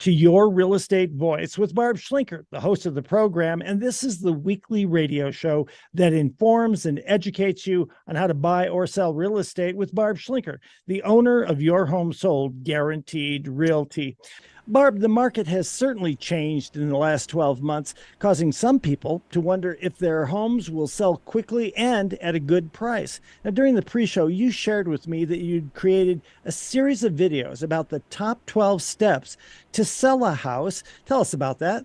to Your Real Estate Voice with Barb Schlinker, the host of the program. And this is the weekly radio show that informs and educates you on how to buy or sell real estate with Barb Schlinker, the owner of Your Home Sold Guaranteed Realty. Barb, the market has certainly changed in the last 12 months, causing some people to wonder if their homes will sell quickly and at a good price. Now, during the pre-show, you shared with me that you'd created a series of videos about the top 12 steps to sell a house. Tell us about that.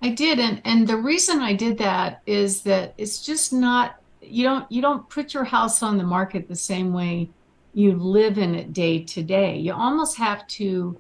I did, and the reason I did that is that it's just not you don't put your house on the market the same way you live in it day to day. You almost have to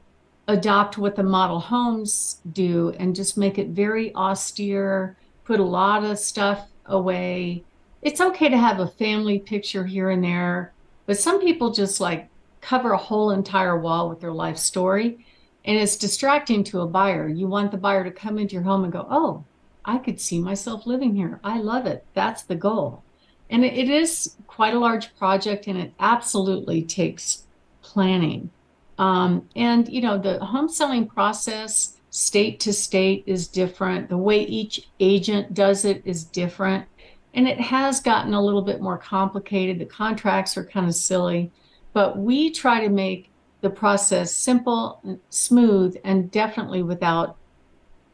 adopt what the model homes do and just make it very austere, put a lot of stuff away. It's okay to have a family picture here and there, but some people just like cover a whole entire wall with their life story. And it's distracting to a buyer. You want the buyer to come into your home and go, oh, I could see myself living here. I love it. That's the goal. And it is quite a large project and it absolutely takes planning. And, the home selling process, state to state, is different. The way each agent does it is different. And it has gotten a little bit more complicated. The contracts are kind of silly, but we try to make the process simple, smooth, and definitely without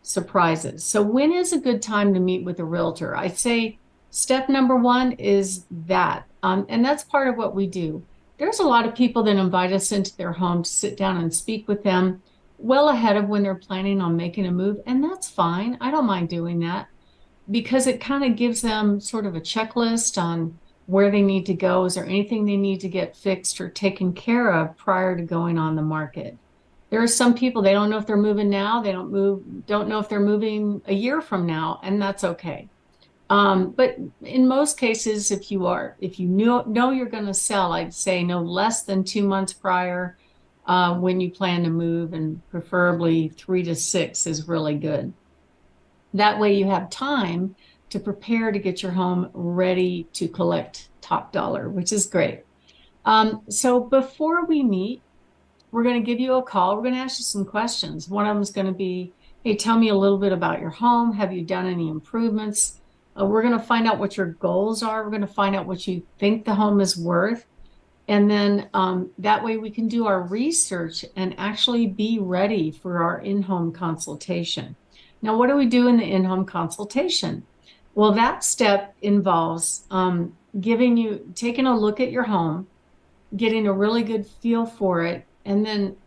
surprises. So when is a good time to meet with a realtor? I'd say step number one is that. And that's part of what we do. There's a lot of people that invite us into their home to sit down and speak with them well ahead of when they're planning on making a move. And that's fine. I don't mind doing that because it kind of gives them sort of a checklist on where they need to go. Is there anything they need to get fixed or taken care of prior to going on the market? There are some people, they don't know if they're moving now. They don't know if they're moving a year from now, and that's okay. But in most cases, if you know you're going to sell, I'd say no less than 2 months prior when you plan to move, and preferably 3 to 6 is really good. That way you have time to prepare to get your home ready to collect top dollar, which is great. So before we meet, we're going to give you a call. We're going to ask you some questions. One of them is going to be, hey, tell me a little bit about your home. Have you done any improvements? We're going to find out what your goals are. We're going to find out what you think the home is worth. And then that way we can do our research and actually be ready for our in-home consultation. Now, what do we do in the in-home consultation? Well, that step involves taking a look at your home, getting a really good feel for it, and then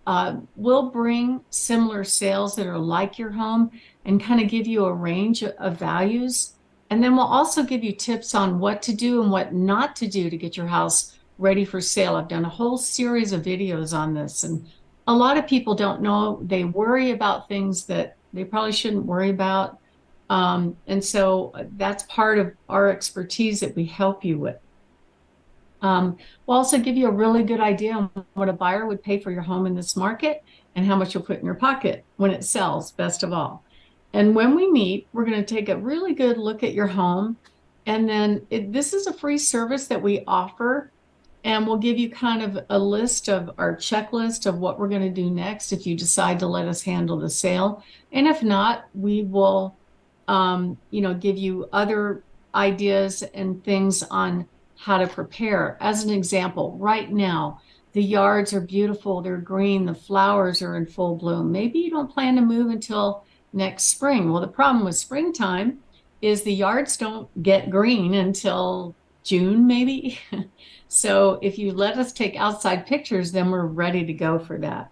we'll bring similar sales that are like your home and kind of give you a range of values. And then we'll also give you tips on what to do and what not to do to get your house ready for sale. I've done a whole series of videos on this, and a lot of people don't know. They worry about things that they probably shouldn't worry about. And so that's part of our expertise that we help you with. We'll also give you a really good idea on what a buyer would pay for your home in this market and how much you'll put in your pocket when it sells, best of all. And when we meet, we're going to take a really good look at your home. And then this is a free service that we offer. And we'll give you kind of a list of our checklist of what we're going to do next if you decide to let us handle the sale. And if not, we will, give you other ideas and things on how to prepare. As an example, right now, the yards are beautiful. They're green. The flowers are in full bloom. Maybe you don't plan to move until next spring. Well, the problem with springtime is the yards don't get green until June, maybe. So if you let us take outside pictures, then we're ready to go for that.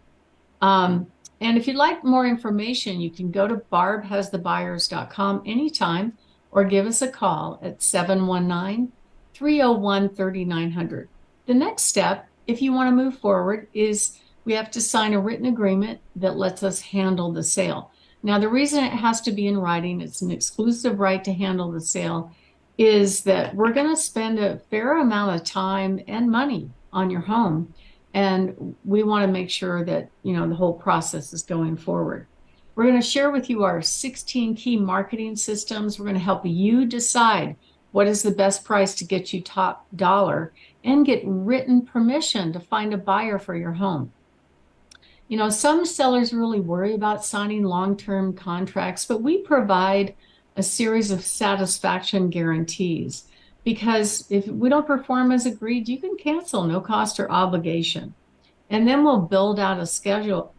And if you'd like more information, you can go to barbhasthebuyers.com anytime or give us a call at 719-301-3900. The next step, if you want to move forward, is we have to sign a written agreement that lets us handle the sale. Now, the reason it has to be in writing, it's an exclusive right to handle the sale, is that we're going to spend a fair amount of time and money on your home. And we want to make sure that, the whole process is going forward. We're going to share with you our 16 key marketing systems. We're going to help you decide what is the best price to get you top dollar and get written permission to find a buyer for your home. Some sellers really worry about signing long-term contracts, but we provide a series of satisfaction guarantees because if we don't perform as agreed, you can cancel, no cost or obligation. And then we'll build out a schedule.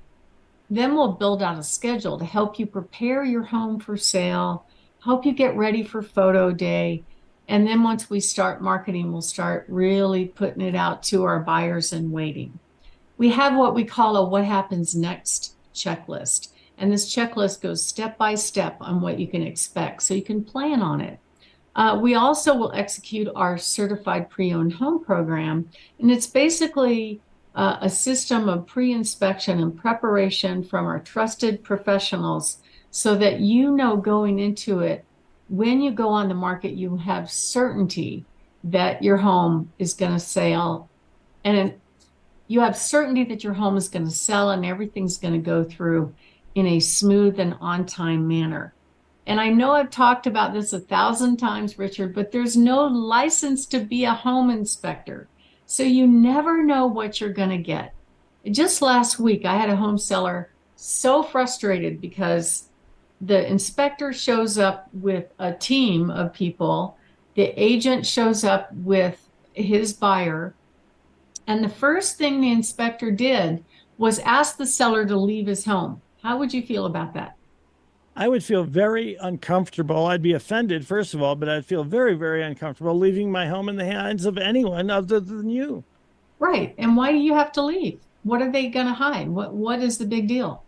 Then we'll build out a schedule to help you prepare your home for sale, help you get ready for photo day. And then once we start marketing, we'll start really putting it out to our buyers in waiting. We have what we call a what happens next checklist. And this checklist goes step by step on what you can expect so you can plan on it. We also will execute our certified pre-owned home program. And it's basically a system of pre-inspection and preparation from our trusted professionals so that going into it, when you go on the market, you have certainty that your home is going to sell and you have certainty that your home is going to sell and everything's going to go through in a smooth and on-time manner. And I know I've talked about this 1,000 times, Richard, but there's no license to be a home inspector. So you never know what you're going to get. Just last week, I had a home seller so frustrated because the inspector shows up with a team of people. The agent shows up with his buyer. And the first thing the inspector did was ask the seller to leave his home. How would you feel about that? I would feel very uncomfortable. I'd be offended, first of all, but I'd feel very, very uncomfortable leaving my home in the hands of anyone other than you. Right. And why do you have to leave? What are they going to hide? What is the big deal?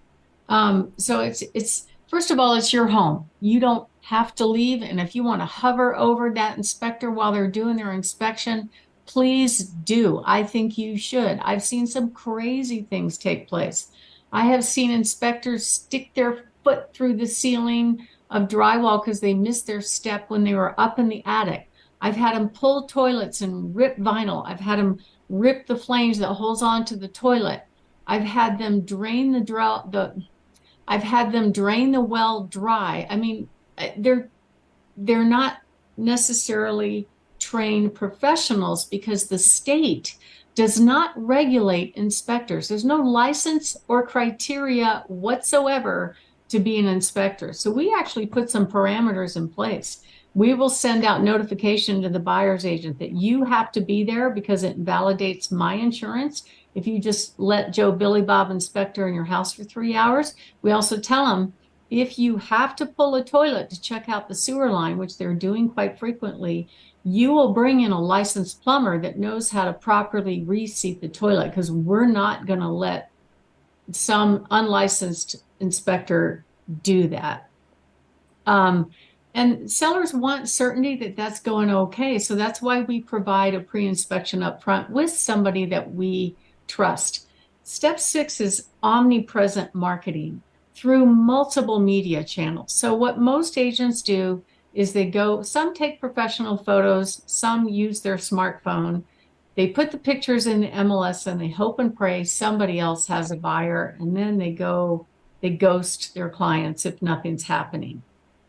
So it's first of all, it's your home. You don't have to leave. And if you want to hover over that inspector while they're doing their inspection, please do. I think you should. I've seen some crazy things take place. I have seen inspectors stick their foot through the ceiling of drywall because they missed their step when they were up in the attic. I've had them pull toilets and rip vinyl. I've had them rip the flange that holds onto the toilet. I've had them drain I've had them drain the well dry. I mean, they're not necessarily trained professionals because the state does not regulate inspectors. There's no license or criteria whatsoever to be an inspector. So we actually put some parameters in place. We will send out notification to the buyer's agent that you have to be there because it validates my insurance. If you just let Joe Billy Bob inspector in your house for 3 hours, we also tell them if you have to pull a toilet to check out the sewer line, which they're doing quite frequently, you will bring in a licensed plumber that knows how to properly reseat the toilet because we're not going to let some unlicensed inspector do that. And sellers want certainty that that's going okay. So that's why we provide a pre-inspection up front with somebody that we trust. Step 6 is omnipresent marketing through multiple media channels. So what most agents do is some take professional photos, some use their smartphone. They put the pictures in the MLS and they hope and pray somebody else has a buyer, and then they ghost their clients if nothing's happening.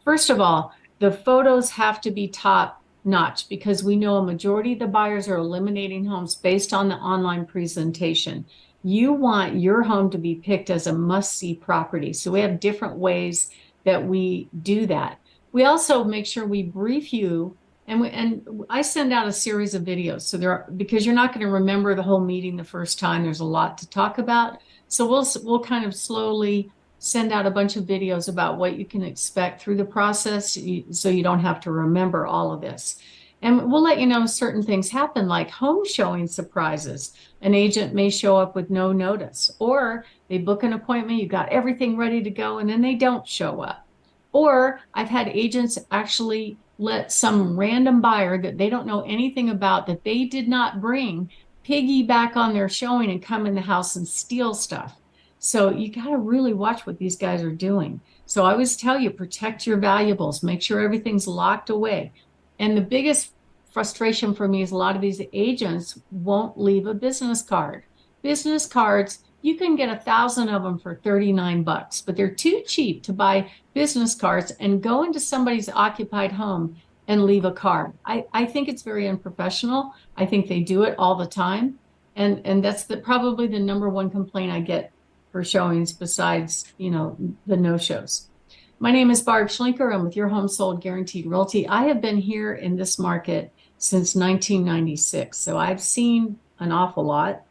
First of all, the photos have to be top notch because we know a majority of the buyers are eliminating homes based on the online presentation. You want your home to be picked as a must-see property. So we have different ways that we do that. We also make sure we brief you, and I send out a series of videos. So because you're not going to remember the whole meeting the first time, there's a lot to talk about. So we'll kind of slowly send out a bunch of videos about what you can expect through the process so you don't have to remember all of this. And we'll let you know certain things happen, like home showing surprises. An agent may show up with no notice, or they book an appointment, you got everything ready to go, and then they don't show up. Or I've had agents actually let some random buyer that they don't know anything about, that they did not bring, piggyback on their showing and come in the house and steal stuff. So you got to really watch what these guys are doing. So I always tell you, protect your valuables, make sure everything's locked away. And the biggest frustration for me is a lot of these agents won't leave a business card. Business cards, you can get 1,000 of them for $39, but they're too cheap to buy business cards and go into somebody's occupied home and leave a card. I think it's very unprofessional. I think they do it all the time. And that's probably the number one complaint I get for showings besides, the no-shows. My name is Barb Schlinker. I'm with Your Home Sold Guaranteed Realty. I have been here in this market since 1996, so I've seen an awful lot.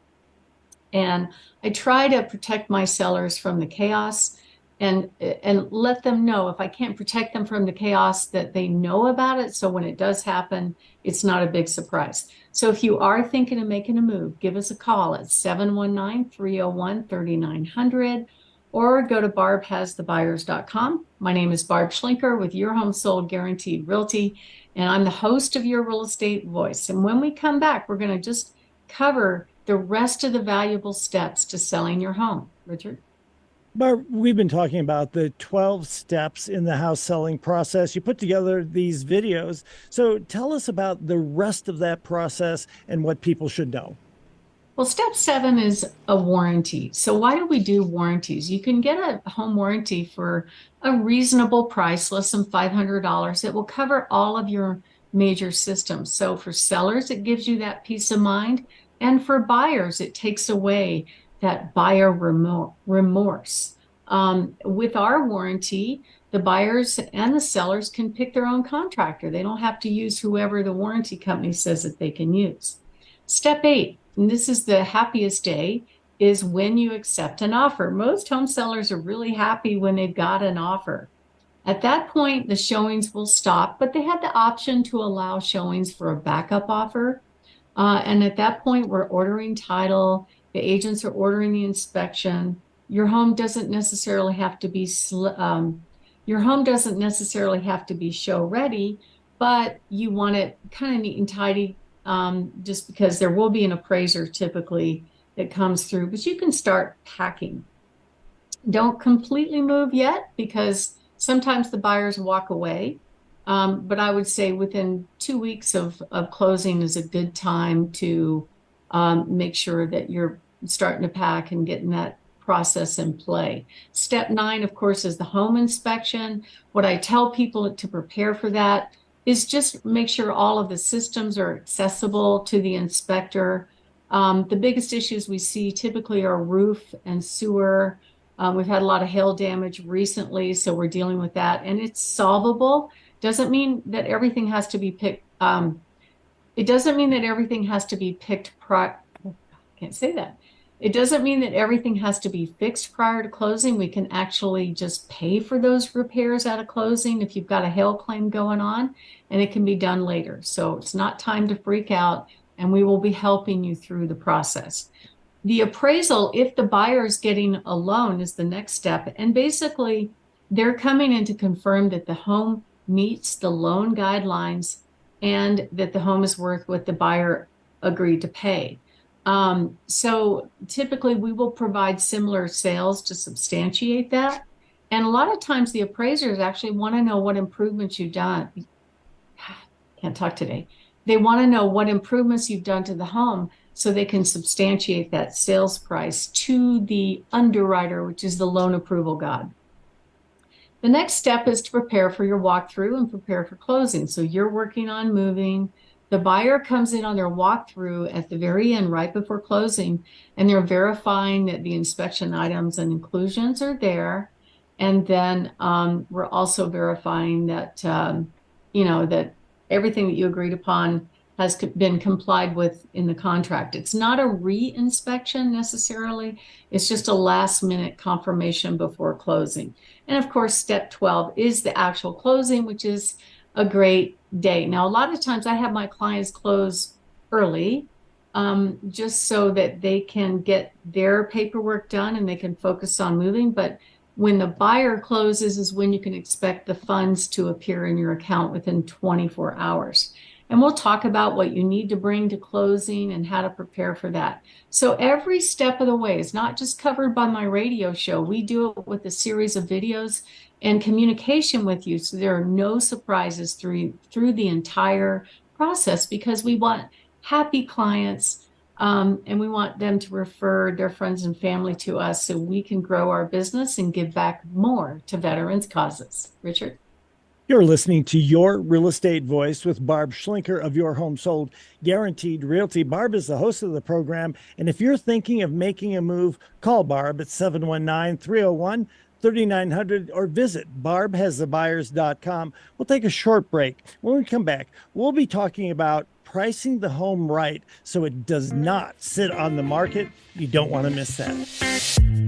And I try to protect my sellers from the chaos and let them know, if I can't protect them from the chaos, that they know about it. So when it does happen, it's not a big surprise. So if you are thinking of making a move, give us a call at 719-301-3900 or go to barbhasthebuyers.com. My name is Barb Schlinker with Your Home Sold Guaranteed Realty, and I'm the host of Your Real Estate Voice. And when we come back, we're going to just cover the rest of the valuable steps to selling your home. Richard? Barb, we've been talking about the 12 steps in the house selling process. You put together these videos. So tell us about the rest of that process and what people should know. Well, step 7 is a warranty. So why do we do warranties? You can get a home warranty for a reasonable price, less than $500. It will cover all of your major systems. So for sellers, it gives you that peace of mind. And for buyers, it takes away that buyer remorse. With our warranty, the buyers and the sellers can pick their own contractor. They don't have to use whoever the warranty company says that they can use. Step 8, and this is the happiest day, is when you accept an offer. Most home sellers are really happy when they've got an offer. At that point, the showings will stop, but they have the option to allow showings for a backup offer. And at that point, we're ordering title. The agents are ordering the inspection. Your home doesn't necessarily have to be show ready, but you want it kind of neat and tidy, just because there will be an appraiser typically that comes through. But you can start packing. Don't completely move yet, because sometimes the buyers walk away. But I would say within 2 weeks of closing is a good time to make sure that you're starting to pack and getting that process in play. Step 9, of course, is the home inspection. What I tell people to prepare for that is just make sure all of the systems are accessible to the inspector. The biggest issues we see typically are roof and sewer. We've had a lot of hail damage recently, so we're dealing with that, and it's solvable. Doesn't mean that everything has to be picked. It doesn't mean that everything has to be picked. Can't say that. It doesn't mean that everything has to be fixed prior to closing. We can actually just pay for those repairs at a closing if you've got a hail claim going on, and it can be done later. So it's not time to freak out, and we will be helping you through the process. The appraisal, if the buyer is getting a loan, is the next step. And basically, they're coming in to confirm that the home meets the loan guidelines and that the home is worth what the buyer agreed to pay. So typically we will provide similar sales to substantiate that. And a lot of times the appraisers actually want to know what improvements you've done. Can't talk today. They want to know what improvements you've done to the home so they can substantiate that sales price to the underwriter, which is the loan approval god. The next step is to prepare for your walkthrough and prepare for closing. So you're working on moving. The buyer comes in on their walkthrough at the very end, right before closing, and they're verifying that the inspection items and inclusions are there. And then we're also verifying that, that everything that you agreed upon has been complied with in the contract. It's not a re-inspection necessarily. It's just a last minute confirmation before closing. And of course, step 12 is the actual closing, which is a great day. Now, a lot of times I have my clients close early, just so that they can get their paperwork done and they can focus on moving. But when the buyer closes is when you can expect the funds to appear in your account within 24 hours. And we'll talk about what you need to bring to closing and how to prepare for that. So every step of the way is not just covered by my radio show. We do it with a series of videos and communication with you. So there are no surprises through the entire process, because we want happy clients, and we want them to refer their friends and family to us so we can grow our business and give back more to veterans causes. Richard? You're listening to Your Real Estate Voice with Barb Schlinker of Your Home Sold Guaranteed Realty. Barb is the host of the program. And if you're thinking of making a move, call Barb at 719-301-3900 or visit barbhasthebuyers.com. We'll take a short break. When we come back, we'll be talking about pricing the home right so it does not sit on the market. You don't want to miss that.